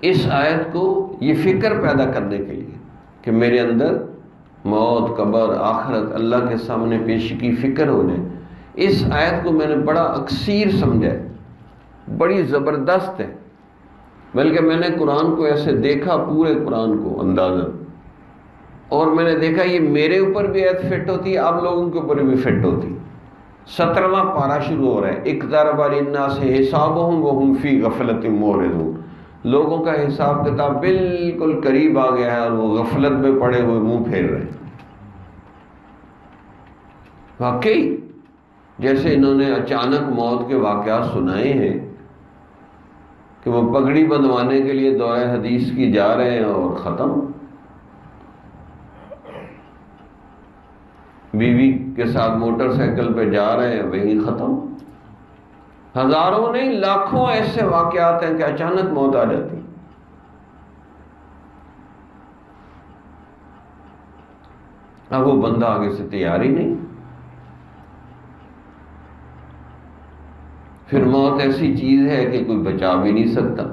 اس آیت کو یہ فکر پیدا کرنے کے لیے کہ میرے اندر موت، قبر، آخرت، اللہ کے سامنے پیشی کی فکر ہو جائے، اس آیت کو میں نے بڑا اکثیر سمجھا ہے، بڑی زبردست ہے۔ بلکہ میں نے قرآن کو ایسے دیکھا، پورے قرآن کو اندازاً، اور میں نے دیکھا یہ میرے اوپر بھی آیت فٹ ہوتی ہے، آپ لوگوں کے اوپر بھی فٹ ہوتی۔ 17واں پارہ شروع ہو رہا ہے، اقترب للناس حسابهم وهم فی غفلۃ معرضون۔ لوگوں کا حساب کتاب بالکل قریب آ گیا ہے اور وہ غفلت میں پڑے ہوئے منہ پھیر رہے ہیں۔ واقعی جیسے انہوں نے اچانک موت کے واقعات سنائے ہیں کہ وہ پگڑی بندھوانے کے لیے دورہ حدیث کی جا رہے ہیں اور ختم، بیوی کے ساتھ موٹر سائیکل پہ جا رہے ہیں، وہیں ختم۔ ہزاروں نہیں، لاکھوں ایسے واقعات ہیں کہ اچانک موت آ جاتی۔ اب وہ بندہ آگے سے تیار ہی نہیں۔ پھر موت ایسی چیز ہے کہ کوئی بچا بھی نہیں سکتا،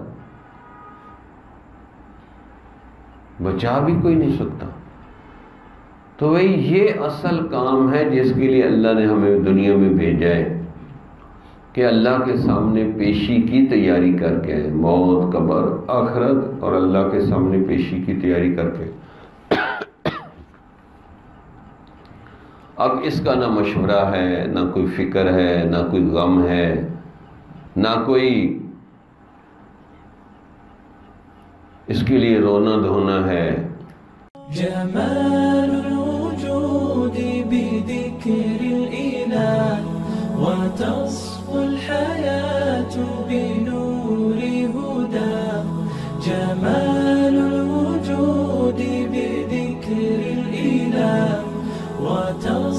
بچا بھی کوئی نہیں سکتا۔ تو وہی یہ اصل کام ہے جس کے لیے اللہ نے ہمیں دنیا میں بھیجا ہے، کہ اللہ کے سامنے پیشی کی تیاری کر کے، موت، قبر، آخرت اور اللہ کے سامنے پیشی کی تیاری کر کے۔ اب اس کا نہ مشورہ ہے، نہ کوئی فکر ہے، نہ کوئی غم ہے، نہ کوئی اس کے لیے رونا دھونا ہے۔ جمال الوجود بذكر الإله وتصفو الحياة بنور هداه، جمال الوجود بذكر الإله وتصفو